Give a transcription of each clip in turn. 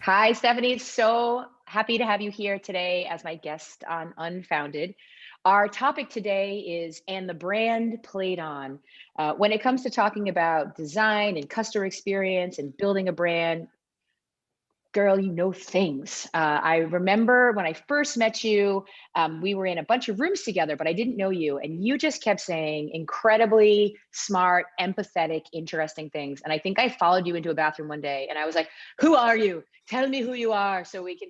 Hi, Stephanie. So happy to have you here today as my guest on Unfounded. Our topic today is And the Brand Played On. When it comes to talking about design and customer experience and building a brand, girl, you know things. I remember when I first met you, we were in a bunch of rooms together, but I didn't know you. And you just kept saying incredibly smart, empathetic, interesting things. And I think I followed you into a bathroom one day and I was like, who are you? Tell me who you are so I can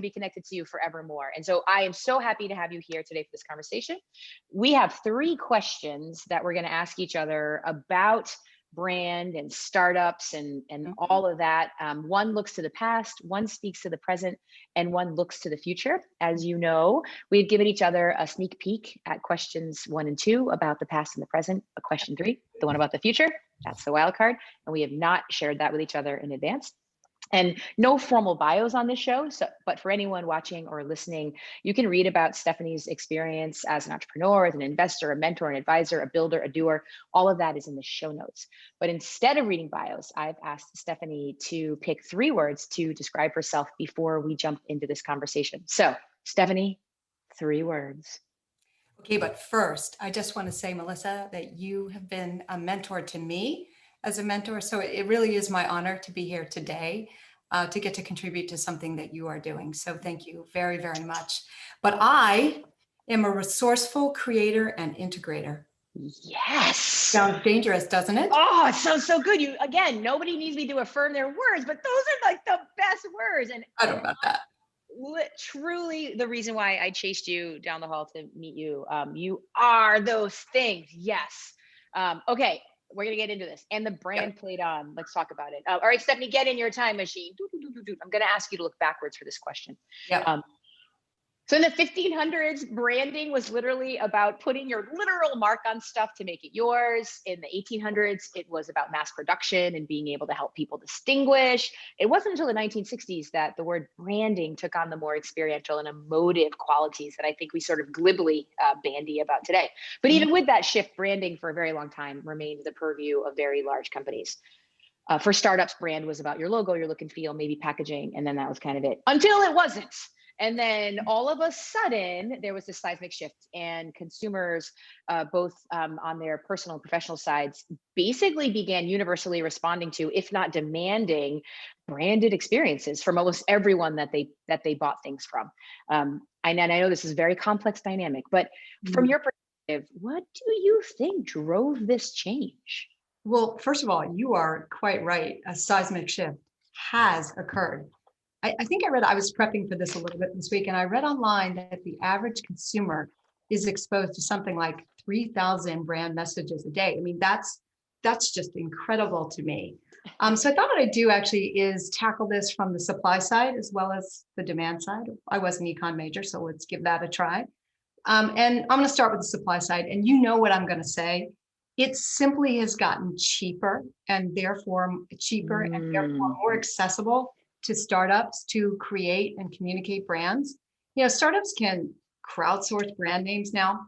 be connected to you forevermore. And so I am so happy to have you here today for this conversation. We have three questions that we're going to ask each other about brand and startups and all of that. One looks to the past, one speaks to the present, and one looks to the future. As you know, we've given each other a sneak peek at questions 1 and 2 about the past and the present. A question 3, the one about the future, that's the wild card, and we have not shared that with each other in advance. And no formal bios on this show, but for anyone watching or listening, you can read about Stephanie's experience as an entrepreneur, as an investor, a mentor, an advisor, a builder, a doer. All of that is in the show notes. But instead of reading bios, I've asked Stephanie to pick 3 words to describe herself before we jump into this conversation. So, Stephanie, 3 words. Okay, but first, I just want to say, Melissa, that you have been a mentor to me as a mentor. So it really is my honor to be here today to get to contribute to something that you are doing. So thank you very, very much. But I am a resourceful creator and integrator. Yes. Sounds dangerous, doesn't it? Oh, it sounds so good. You again, nobody needs me to affirm their words, but those are like the best words. And I don't know about that. Truly the reason why I chased you down the hall to meet you. You are those things. Yes. Okay, we're gonna get into this. And the brand played on. Let's talk about it. All right, Stephanie, get in your time machine. I'm gonna ask you to look backwards for this question. Yeah. So in the 1500s, branding was literally about putting your literal mark on stuff to make it yours. In the 1800s, it was about mass production and being able to help people distinguish. It wasn't until the 1960s that the word branding took on the more experiential and emotive qualities that I think we sort of glibly bandy about today. But even with that shift, branding for a very long time remained the purview of very large companies. For startups, brand was about your logo, your look and feel, maybe packaging, and then that was kind of it. Until it wasn't. And then all of a sudden, there was this seismic shift, and consumers, both on their personal and professional sides, basically began universally responding to, if not demanding, branded experiences from almost everyone that they bought things from. And I know this is a very complex dynamic, but from your perspective, what do you think drove this change? Well, first of all, you are quite right. A seismic shift has occurred. I think I was prepping for this a little bit this week, and I read online that the average consumer is exposed to something like 3,000 brand messages a day. I mean, that's just incredible to me. So I thought what I'd do actually is tackle this from the supply side as well as the demand side. I was an econ major, so let's give that a try. And I'm going to start with the supply side, and you know what I'm going to say. It simply has gotten cheaper and therefore more accessible to startups to create and communicate brands. You know, startups can crowdsource brand names now.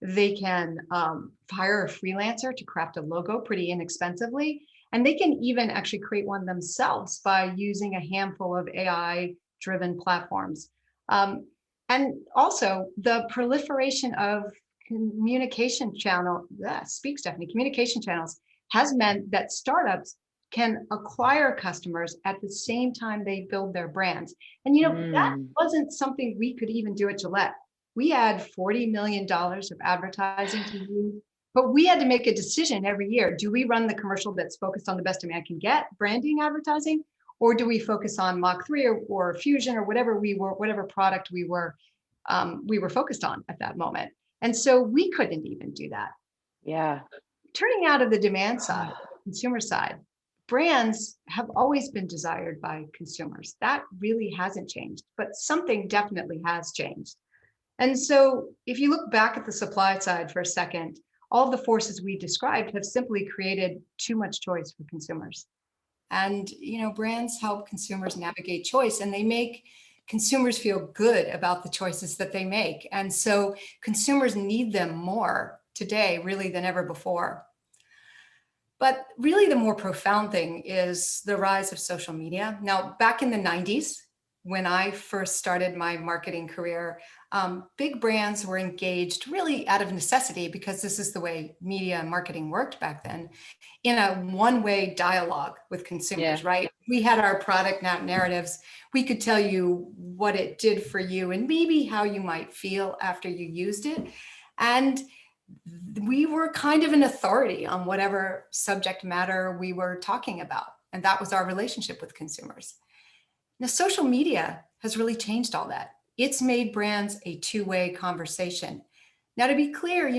They can hire a freelancer to craft a logo pretty inexpensively. And they can even actually create one themselves by using a handful of AI-driven platforms. And also the proliferation of communication channels has meant that startups can acquire customers at the same time they build their brands. And that wasn't something we could even do at Gillette. We had $40 million of advertising to do, but we had to make a decision every year. Do we run the commercial that's focused on the best demand can get, branding advertising, or do we focus on Mach 3 or Fusion or whatever product we were focused on at that moment? And so we couldn't even do that. Yeah. Turning out of the demand side, consumer side, brands have always been desired by consumers. That really hasn't changed, but something definitely has changed. And so if you look back at the supply side for a second, all the forces we described have simply created too much choice for consumers. And, brands help consumers navigate choice, and they make consumers feel good about the choices that they make. And so consumers need them more today, really, than ever before. But really, the more profound thing is the rise of social media. Now, back in the 90s, when I first started my marketing career, big brands were engaged really out of necessity, because this is the way media and marketing worked back then, in a one-way dialogue with Yeah. consumers, right? We had our product narratives. We could tell you what it did for you and maybe how you might feel after you used it. And we were kind of an authority on whatever subject matter we were talking about. And that was our relationship with consumers. Now, social media has really changed all that. It's made brands a two-way conversation. Now, to be clear,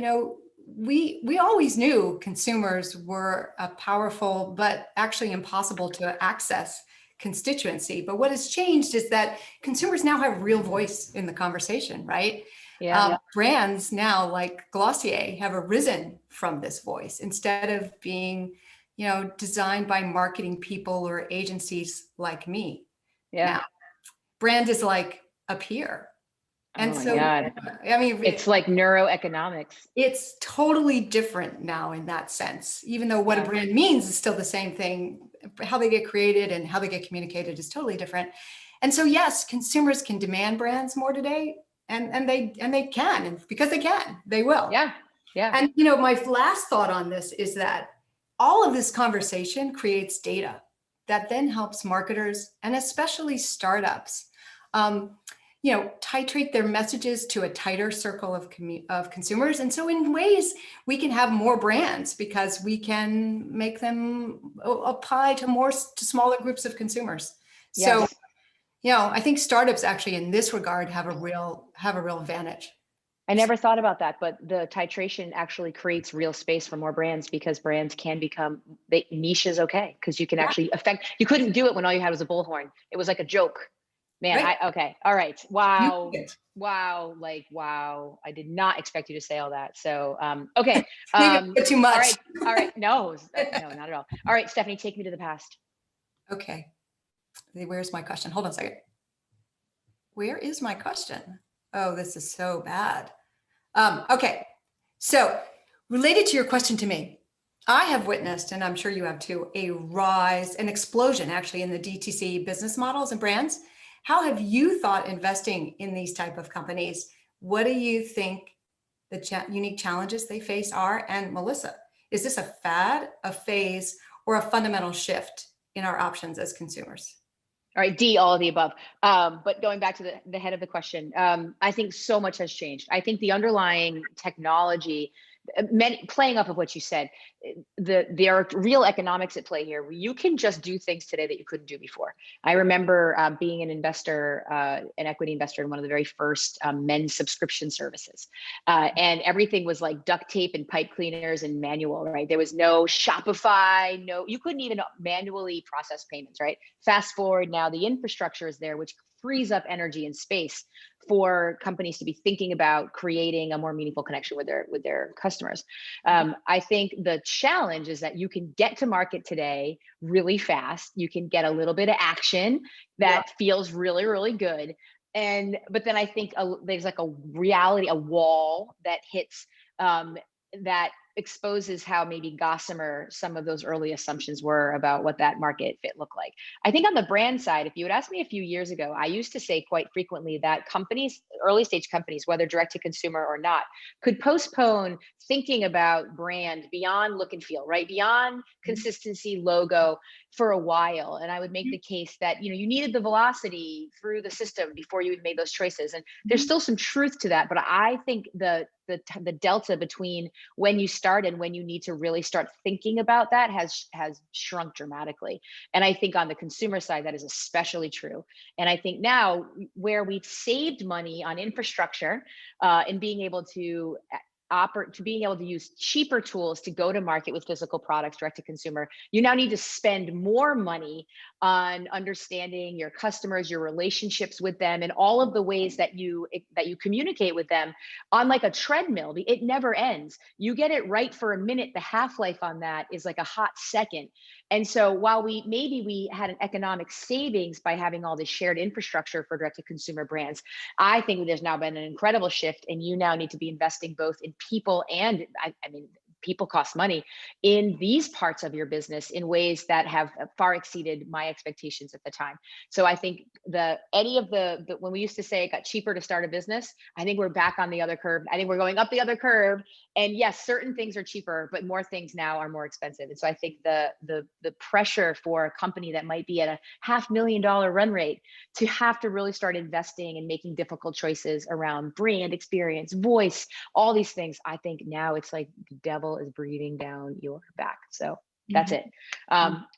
we always knew consumers were a powerful but actually impossible to access constituency. But what has changed is that consumers now have real voice in the conversation, right? Yeah. Brands now like Glossier have arisen from this voice instead of being, designed by marketing people or agencies like me. Yeah. Now, brand is like a peer. Oh And my so, God. I mean, It's like neuroeconomics. it's totally different now in that sense, even though what a Yeah. brand means is still the same thing. How they get created and how they get communicated is totally different. And so, yes, consumers can demand brands more today, and they can, and because they can, they will. Yeah. Yeah. And my last thought on this is that all of this conversation creates data that then helps marketers and especially startups, um, titrate their messages to a tighter circle of consumers. And so in ways, we can have more brands because we can make them apply to smaller groups of consumers. So, Yes. I think startups actually in this regard have a real advantage. I never thought about that, but the titration actually creates real space for more brands, because brands can become, niche is okay, because you can Yeah, actually affect, you couldn't do it when all you had was a bullhorn. It was like a joke. Man, right. okay. All right. You Wow. did. Wow. Like, wow. I did not expect you to say all that. So, okay. Maybe a bit too All much. right. All right. No, no, not at all. All right, Stephanie, take me to the past. Okay. Where's my question? Hold on a second. Where is my question? Oh, this is so bad. Okay. So, related to your question to me, I have witnessed, and I'm sure you have too, an explosion actually in the DTC business models and brands. How have you thought investing in these type of companies? What do you think the unique challenges they face are? And Melissa, is this a fad, a phase, or a fundamental shift in our options as consumers? All right, D, all of the above. But going back to the head of the question, I think so much has changed. I think the underlying technology, playing off of what you said, there are real economics at play here. You can just do things today that you couldn't do before. I remember being an investor, an equity investor in one of the very first men's subscription services. And everything was like duct tape and pipe cleaners and manual, right? There was no Shopify, you couldn't even manually process payments, right? Fast forward now, the infrastructure is there, which frees up energy and space for companies to be thinking about creating a more meaningful connection with their customers. I think the challenge is that you can get to market today really fast. You can get a little bit of action that feels really, really good. But then I think there's like a reality, a wall that hits, that exposes how maybe gossamer some of those early assumptions were about what that market fit looked like. I think on the brand side, if you had asked me a few years ago, I used to say quite frequently that companies, early stage companies, whether direct to consumer or not, could postpone thinking about brand beyond look and feel, right? Beyond consistency, logo, for a while. And I would make the case that, you needed the velocity through the system before you made those choices. And there's still some truth to that. But I think the delta between when you start and when you need to really start thinking about that has shrunk dramatically. And I think on the consumer side, that is especially true. And I think now where we've saved money on infrastructure, and being able to being able to use cheaper tools to go to market with physical products direct to consumer, you now need to spend more money on understanding your customers, your relationships with them, and all of the ways that you communicate with them on like a treadmill. It never ends. You get it right for a minute, the half-life on that is like a hot second. And so while we had an economic savings by having all this shared infrastructure for direct to consumer brands, I think there's now been an incredible shift, and you now need to be investing both in people and, I mean, people cost money in these parts of your business in ways that have far exceeded my expectations at the time. So I think any of the when we used to say it got cheaper to start a business, I think we're back on the other curve. I think we're going up the other curve. And yes, certain things are cheaper, but more things now are more expensive. And so I think the pressure for a company that might be at a $500,000 run rate to have to really start investing and making difficult choices around brand experience, voice, all these things. I think now it's like the devil is breathing down your back. So that's it.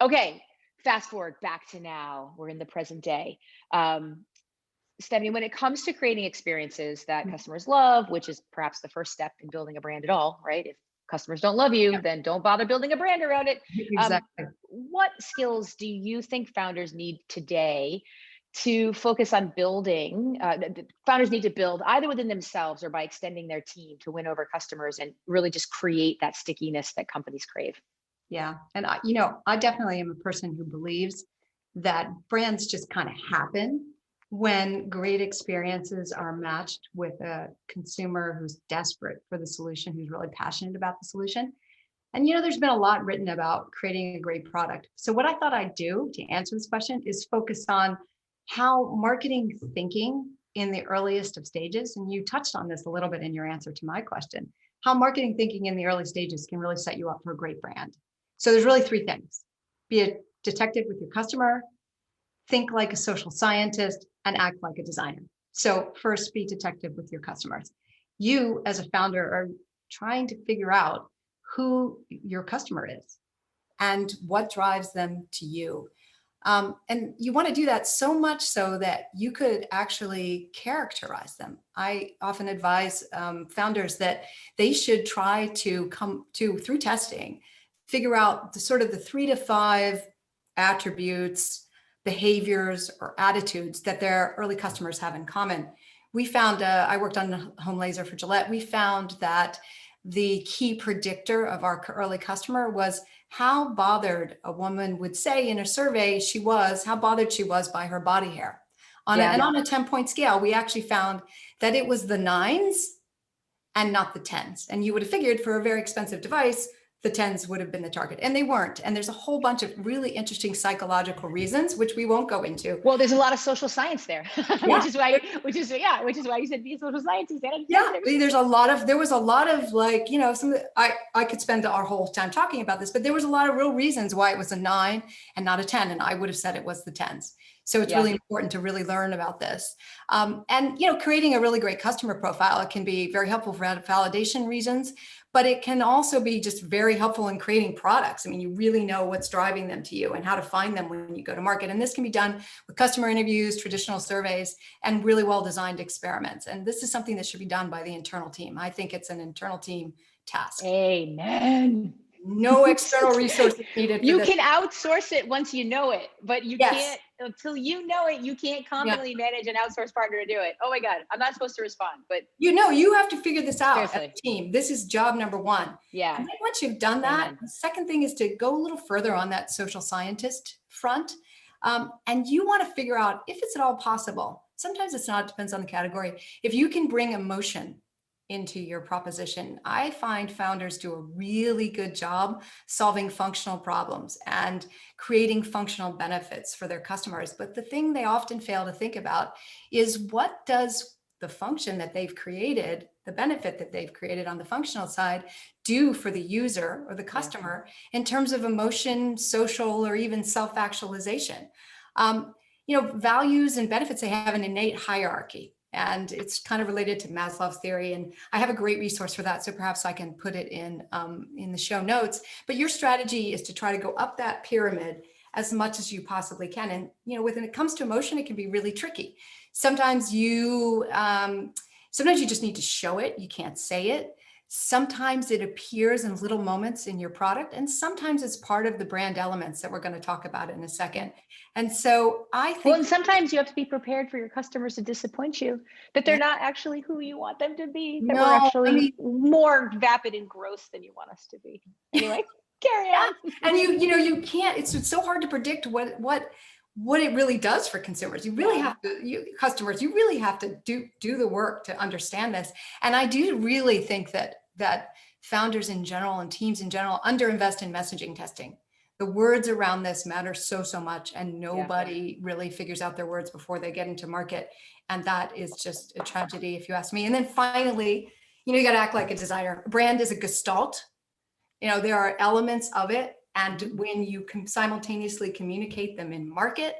Okay. Fast forward back to now. We're in the present day. Stephanie, when it comes to creating experiences that customers love, which is perhaps the first step in building a brand at all, right? If customers don't love you, then don't bother building a brand around it. Exactly. What skills do you think founders need today to focus on building? Founders need to build either within themselves or by extending their team to win over customers and really just create that stickiness that companies crave. Yeah. And I definitely am a person who believes that brands just kind of happen when great experiences are matched with a consumer who's desperate for the solution, who's really passionate about the solution. And there's been a lot written about creating a great product. So what I thought I'd do to answer this question is focus on how marketing thinking in the earliest of stages, and you touched on this a little bit in your answer to my question, how marketing thinking in the early stages can really set you up for a great brand. So there's really three things: be a detective with your customer, think like a social scientist, and act like a designer. So first, be detective with your customers. You as a founder are trying to figure out who your customer is and what drives them to you. And you want to do that so much so that you could actually characterize them. I often advise founders that they should try to come to, through testing, figure out the sort of the 3 to 5 attributes, behaviors, or attitudes that their early customers have in common. We found, I worked on home laser for Gillette. We found that the key predictor of our early customer was how bothered a woman would say in a survey how bothered she was by her body hair. On a 10-point scale, we actually found that it was the 9s and not the 10s. And you would have figured for a very expensive device, the 10s would have been the target, and they weren't. And there's a whole bunch of really interesting psychological reasons, which we won't go into. Well, there's a lot of social science there, Yeah. which is why you said be a social scientist. Yeah, there was a lot of I could spend our whole time talking about this, but there was a lot of real reasons why it was a 9 and not a 10. And I would have said it was the 10s. So it's really important to really learn about this. And creating a really great customer profile, it can be very helpful for validation reasons, but it can also be just very helpful in creating products. I mean, you really know what's driving them to you and how to find them when you go to market. And this can be done with customer interviews, traditional surveys, and really well-designed experiments. And this is something that should be done by the internal team. I think it's an internal team task. Amen. No external resources needed. You can outsource it once you know it, but you can't until you know it. You can't confidently manage an outsourced partner to do it. Oh my God, I'm not supposed to respond, but you have to figure this out seriously. as a team. This is job number one. Yeah. And then once you've done that, the second thing is to go a little further on that social scientist front. And you want to figure out if it's at all possible. Sometimes it's not, it depends on the category. If you can bring emotion into your proposition. I find founders do a really good job solving functional problems and creating functional benefits for their customers. But the thing they often fail to think about is, what does the function that they've created, the benefit that they've created on the functional side, do for the user or the customer in terms of emotion, social, or even self-actualization? Values and benefits, they have an innate hierarchy. And it's kind of related to Maslow's theory. And I have a great resource for that. So perhaps I can put it in the show notes. But your strategy is to try to go up that pyramid as much as you possibly can. And, when it comes to emotion, it can be really tricky. Sometimes you just need to show it. You can't say it. Sometimes it appears in little moments in your product, and sometimes it's part of the brand elements that we're going to talk about in a second. And so I think, and sometimes you have to be prepared for your customers to disappoint you, that they're not actually who you want them to be, that we're actually more vapid and gross than you want us to be. Anyway, carry on. And you can't, it's so hard to predict what it really does for consumers. You really have to, customers, you really have to do the work to understand this. And I do really think that founders in general and teams in general underinvest in messaging testing. The words around this matter so, so much, and nobody really figures out their words before they get into market. And that is just a tragedy, if you ask me. And then finally, you got to act like a designer. Brand is a gestalt. There are elements of it. And when you can simultaneously communicate them in market,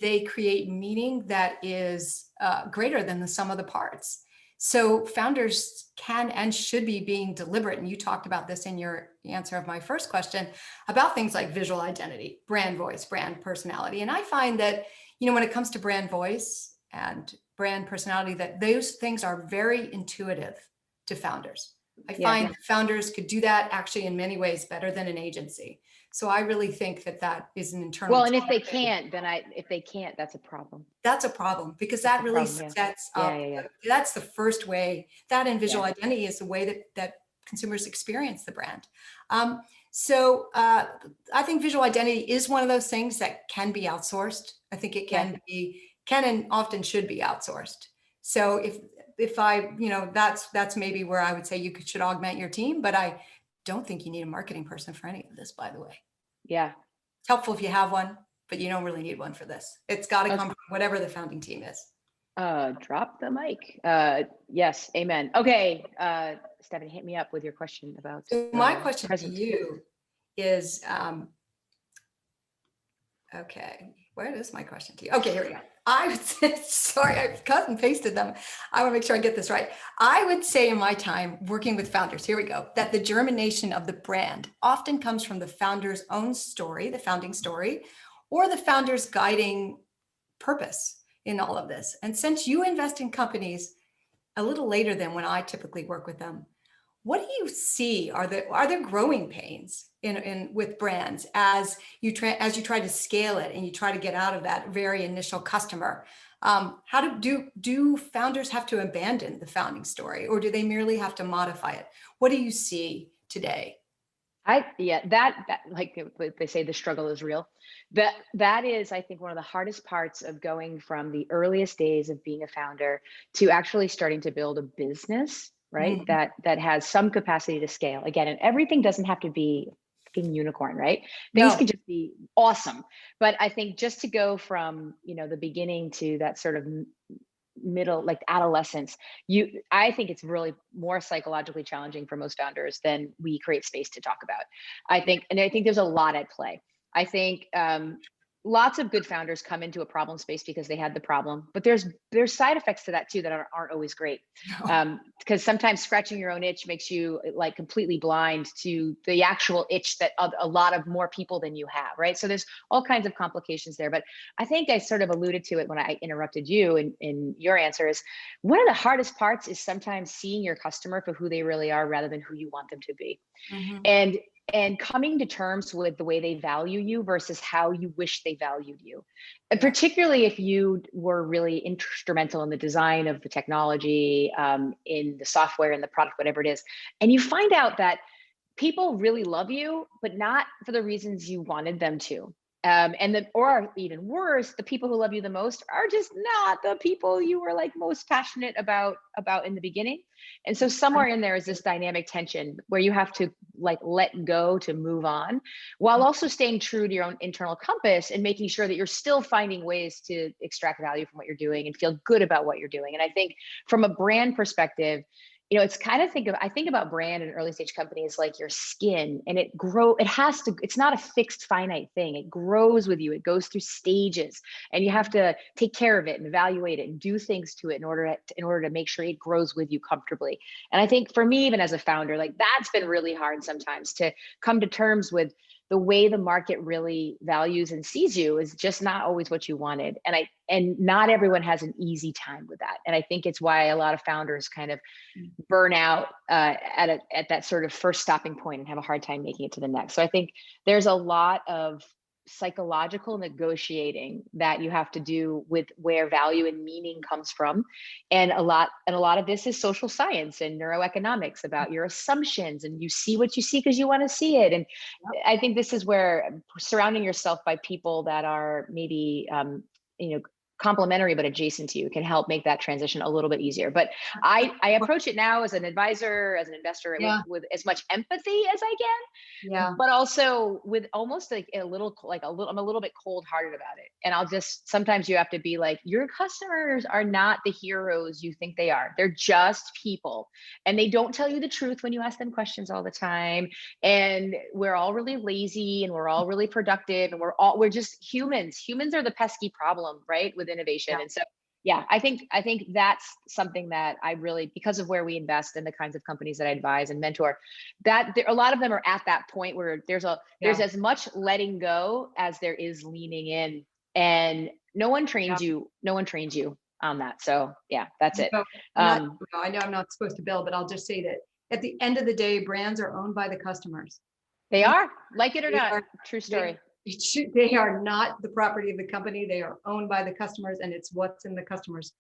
they create meaning that is greater than the sum of the parts. So founders can and should be being deliberate. And you talked about this in your answer of my first question about things like visual identity, brand voice, brand personality. And I find that, when it comes to brand voice and brand personality, that those things are very intuitive to founders. I find founders could do that actually in many ways better than an agency. So I really think that is an internal. Well, and if they can't, that's a problem. That's a problem, because that really sets up. That's the first way. That and visual identity is the way that consumers experience the brand. So I think visual identity is one of those things that can be outsourced. I think it can and often should be outsourced. So if I, that's maybe where I would say you should augment your team, but I don't think you need a marketing person for any of this, by the way. Yeah. It's helpful if you have one, but you don't really need one for this. It's got to come from whatever the founding team is. Drop the mic. Yes. Amen. Okay. Stephanie, hit me up with your question about. So my question to you is, okay, where is my question to you? Okay, here we go. I would say, sorry, I've cut and pasted them. I want to make sure I get this right. I would say in my time working with founders, here we go, that the germination of the brand often comes from the founder's own story, the founding story, or the founder's guiding purpose in all of this. And since you invest in companies a little later than when I typically work with them, what do you see are there growing pains in with brands as you try to scale it and you try to get out of that very initial customer? How do founders have to abandon the founding story, or do they merely have to modify it? What do you see today? That like they say, the struggle is real. That is, I think, one of the hardest parts of going from the earliest days of being a founder to actually starting to build a business, right? Mm-hmm. That has some capacity to scale again, and everything doesn't have to be fucking unicorn, right? Things can just be awesome. But I think just to go from, the beginning to that sort of middle, like adolescence, I think it's really more psychologically challenging for most founders than we create space to talk about. I think there's a lot at play. I think lots of good founders come into a problem space because they had the problem, but there's side effects to that too that aren't always great. Because sometimes scratching your own itch makes you like completely blind to the actual itch that a lot of more people than you have, right? So there's all kinds of complications there. But I think I sort of alluded to it when I interrupted you in your answers. One of the hardest parts is sometimes seeing your customer for who they really are rather than who you want them to be. Mm-hmm. And coming to terms with the way they value you versus how you wish they valued you. And particularly if you were really instrumental in the design of the technology, in the software and the product, whatever it is. And you find out that people really love you, but not for the reasons you wanted them to. Or even worse, the people who love you the most are just not the people you were like most passionate about in the beginning. And so somewhere in there is this dynamic tension where you have to like let go to move on, while also staying true to your own internal compass and making sure that you're still finding ways to extract value from what you're doing and feel good about what you're doing. And I think from a brand perspective, it's kind of I think about brand and early stage companies like your skin, and it's not a fixed finite thing. It grows with you. It goes through stages, and you have to take care of it and evaluate it and do things to it in order to make sure it grows with you comfortably. And I think for me, even as a founder, like that's been really hard sometimes to come to terms with the way the market really values and sees you is just not always what you wanted. And not everyone has an easy time with that. And I think it's why a lot of founders kind of burn out at that sort of first stopping point and have a hard time making it to the next. So I think there's a lot of psychological negotiating that you have to do with where value and meaning comes from. And a lot of this is social science and neuroeconomics about your assumptions, and you see what you see because you want to see it. And I think this is where surrounding yourself by people that are maybe, complementary but adjacent to you can help make that transition a little bit easier. But I approach it now as an advisor, as an investor, Yeah, with as much empathy as I yeah, can, but also with almost like I'm a little bit cold hearted about it. And I'll just, sometimes you have to be like, your customers are not the heroes you think they are. They're just people. And they don't tell you the truth when you ask them questions all the time. And we're all really lazy and we're all really productive and we're just humans. Humans are the pesky problem, right? With innovation. yeah. And so yeah, I think that's something that I really, because of where we invest and the kinds of companies that I advise and mentor, that there, a lot of them are at that point where there's Yeah. as much letting go as there is leaning in, and Yeah. no one trains you on that. So yeah, that's it. So Um, I know I'm not supposed to bill, but I'll just say that at the end of the day, brands are owned by the customers. they They, are, like it or they not, are, true they, story. they are not the property of the company. They are owned by the customers, and it's what's in the customer's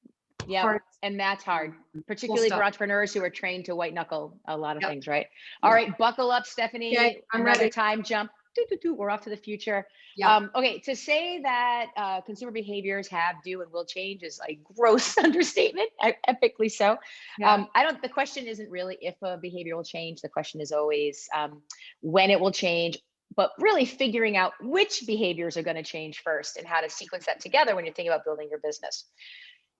Yep. heart. And that's hard, Full particularly for stop. entrepreneurs who are trained to white knuckle a lot of Yep. things, right? All Yeah. right, buckle up, Okay, Stephanie. I'm Another ready. time jump. Doo, doo, doo. We're off to the future. Yeah. Okay, to say that consumer behaviors have, do, and will change is a gross understatement, epically so. Yeah. The question isn't really if a behavior will change. The question is always when it will change, but really figuring out which behaviors are going to change first and how to sequence that together when you're thinking about building your business.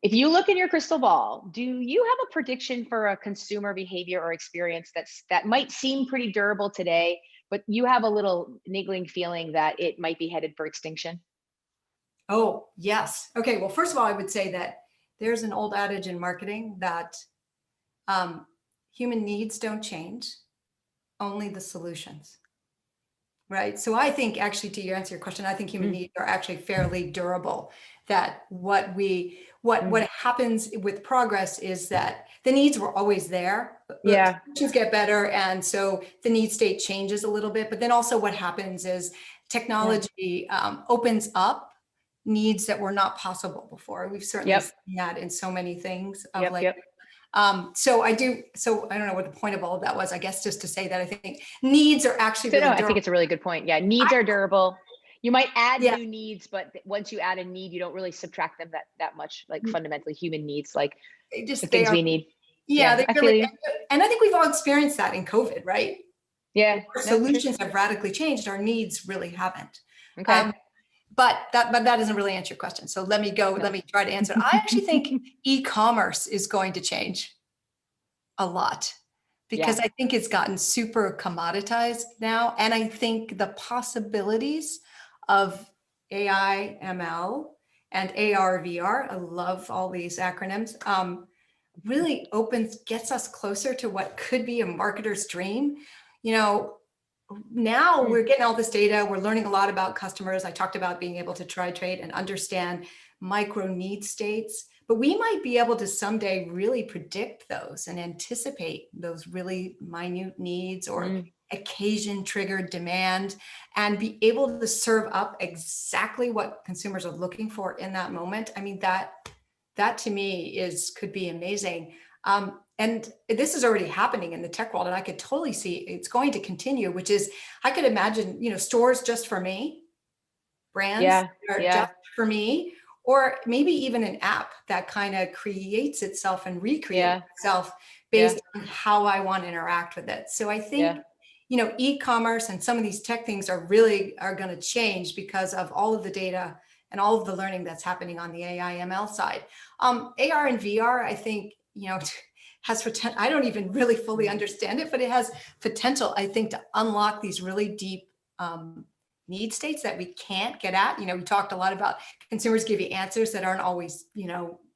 If you look in your crystal ball, do you have a prediction for a consumer behavior or experience that might seem pretty durable today, but you have a little niggling feeling that it might be headed for extinction? Oh, yes. Okay. Well, first of all, I would say that there's an old adage in marketing that um, human needs don't change, only the solutions. Right. So I think actually to answer your question, I think human Mm, needs are actually fairly durable. That what mm. happens with progress is that the needs were always there, but Yeah, solutions get better. And so the need state changes a little bit. But then also what happens is yeah. technology opens up needs that were not possible before. We've certainly Yep, seen that in so many things of yep, like yep. so I don't know what the point of all of that was. I guess just to say that I think needs are actually So no, really I think durable. it's a really good point. Yeah, needs are durable. You might add Yeah, new needs, but once you add a need, you don't really subtract them that much, like fundamentally human needs, like the they things are, we need. yeah, Yeah, they I feel really, you. and I think we've all experienced that in COVID, right? Yeah, Our no, true. solutions have radically changed. Our needs really haven't. Okay. Um, but that doesn't really answer your question. So let me go. No. Let me try to answer it. I actually think e-commerce is going to change a lot Yeah. because I think it's gotten super commoditized now, and I think the possibilities of AI, ML, and AR, VR. I love all these acronyms. Really gets us closer to what could be a marketer's dream. You know, now Mm. we're getting all this data, we're learning a lot about customers. I talked about being able to try trade and understand micro need states, but we might be able to someday really predict those and anticipate those really minute needs or Mm. occasion triggered demand and be able to serve up exactly what consumers are looking for in that moment. I mean, that to me is could be amazing. And this is already happening in the tech world, and I could totally see it's going to continue. Which is, I could imagine, stores just for me, brands Yeah. that are just Yeah. for me, or maybe even an app that kind of creates itself and recreates Yeah. itself Yeah. based on how I want to interact with it. So I Yeah. think, e-commerce and some of these tech things are going to change because of all of the data and all of the learning that's happening on the AI ML side. AR and VR, I think, has potential. I don't even really fully Mm. understand it, but it has potential, I think, to unlock these really deep need states that we can't get at. We talked a lot about consumers give you answers that aren't always,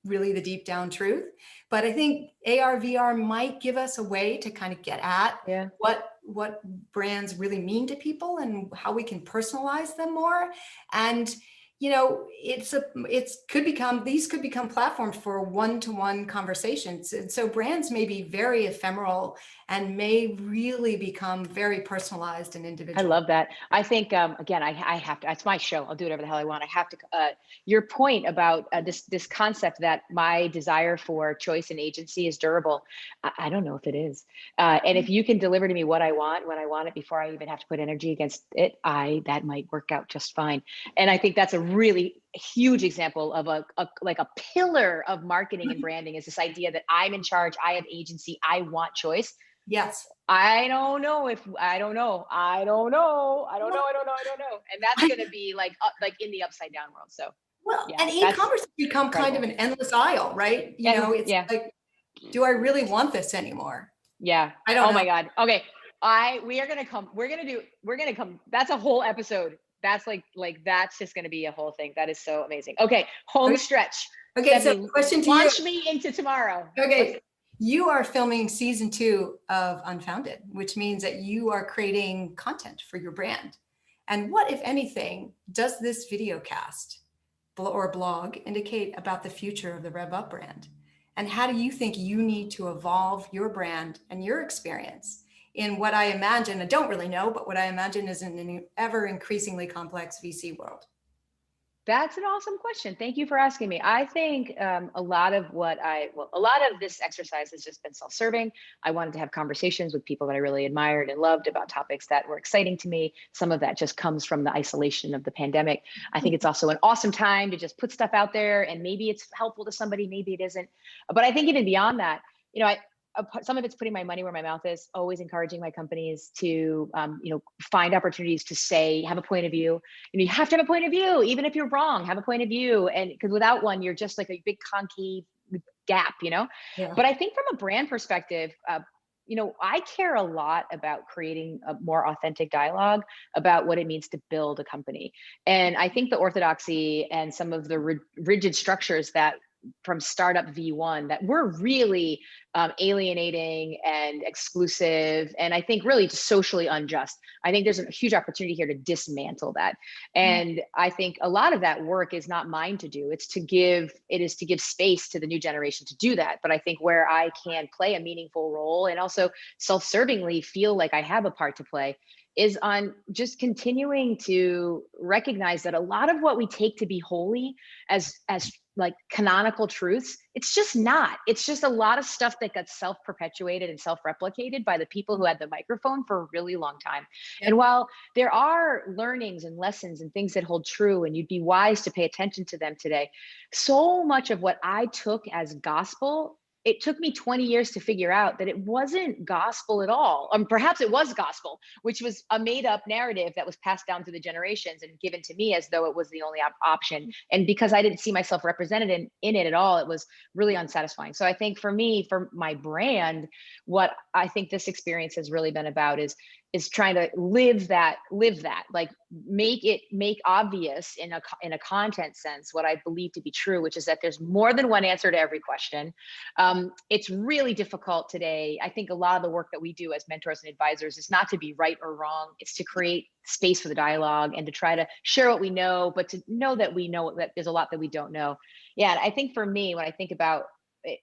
really the deep down truth. But I think AR, VR might give us a way to kind of get at Yeah. what brands really mean to people and how we can personalize them more. And these could become platforms for one-to-one conversations. And so brands may be very ephemeral and may really become very personalized and I individual. love that. I think again, I have to. It's my show. I'll do whatever the hell I want. I have to. Your point about this concept that my desire for choice and agency is durable. I don't know if it is. And if you can deliver to me what I want when I want it before I even have to put energy against it, that might work out just fine. And I think that's a really huge example of like a pillar of marketing and branding is this idea that I'm in charge, I have agency, I want choice. Yes. I don't know if I don't know. I don't know. I don't know. I don't know. I don't know. And that's I, going to be like in the upside down world. So well, yeah, and that's e-commerce has become kind of incredible. an endless aisle, right? And It's yeah, like, do I really want this anymore? yeah. I don't Oh know. my God. Okay. We are going to come, we're going to come. That's a whole episode. That's that's just going to be a whole thing. That is so amazing. Okay. Home Okay, stretch. okay, so Stephanie, question to you. launch me into tomorrow. Okay, you are filming season 2 of Unfounded, which means that you are creating content for your brand. And what, if anything, does this video cast or blog indicate about the future of the Rev Up brand? And how do you think you need to evolve your brand and your experience in what I imagine, I don't really know, but what I imagine is an ever increasingly complex VC world? That's an awesome question. Thank you for asking me. I think a lot of a lot of this exercise has just been self-serving. I wanted to have conversations with people that I really admired and loved about topics that were exciting to me. Some of that just comes from the isolation of the pandemic. I think it's also an awesome time to just put stuff out there, and maybe it's helpful to somebody, maybe it isn't. But I think even beyond that, some of it's putting my money where my mouth is, always encouraging my companies to find opportunities to say, have a point of view. You have to have a point of view, even if you're wrong, have a point of view. And because without one, you're just like a big concave gap. Yeah. But I think from a brand perspective, I care a lot about creating a more authentic dialogue about what it means to build a company. And I think the orthodoxy and some of the rigid structures that from startup V1 that we're really alienating and exclusive, and I think really just socially unjust. I think there's a huge opportunity here to dismantle that. And I think a lot of that work is not mine to do. It is to give space to the new generation to do that. But I think where I can play a meaningful role and also self-servingly feel like I have a part to play is on just continuing to recognize that a lot of what we take to be holy as like canonical truths, it's just not. It's just a lot of stuff that got self-perpetuated and self-replicated by the people who had the microphone for a really long time. Yep. And while there are learnings and lessons and things that hold true, and you'd be wise to pay attention to them today, so much of what I took as gospel, it took me 20 years to figure out that it wasn't gospel at all. Perhaps it was gospel, which was a made up narrative that was passed down through the generations and given to me as though it was the only option. And because I didn't see myself represented in it at all, it was really unsatisfying. So I think for me, for my brand, what I think this experience has really been about is trying to live that, like make obvious in a content sense what I believe to be true, which is that there's more than one answer to every question. It's really difficult today. I think a lot of the work that we do as mentors and advisors is not to be right or wrong. It's to create space for the dialogue and to try to share what we know, but to know that we know that there's a lot that we don't know. Yeah, and I think for me, when I think about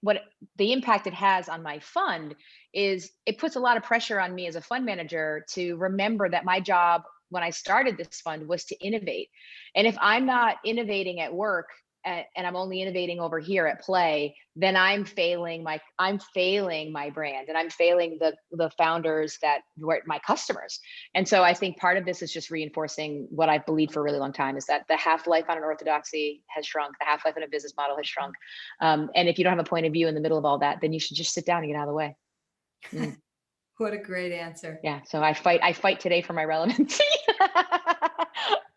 what the impact it has on my fund is it puts a lot of pressure on me as a fund manager to remember that my job when I started this fund was to innovate. And if I'm not innovating at work and I'm only innovating over here at play, then I'm failing my brand, and I'm failing the founders that were my customers. And so I think part of this is just reinforcing what I've believed for a really long time, is that the half-life on an orthodoxy has shrunk, the half-life in a business model has shrunk. And if you don't have a point of view in the middle of all that, then you should just sit down and get out of the way. What a great answer. Yeah. So I fight today for my relevancy.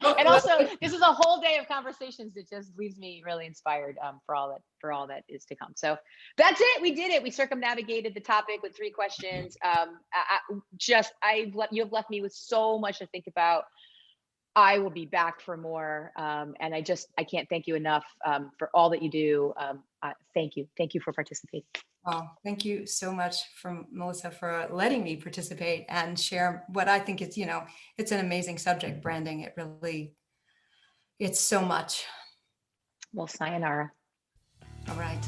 And also, this is a whole day of conversations that just leaves me really inspired for all that is to come. So that's it. We did it. We circumnavigated the topic with 3 questions. You have left me with so much to think about. I will be back for more. And I can't thank you enough for all that you do. Thank you. Thank you for participating. Oh, thank you so much, Melissa, for letting me participate and share what I think is, it's an amazing subject, branding. It's so much. Well, sayonara. All right.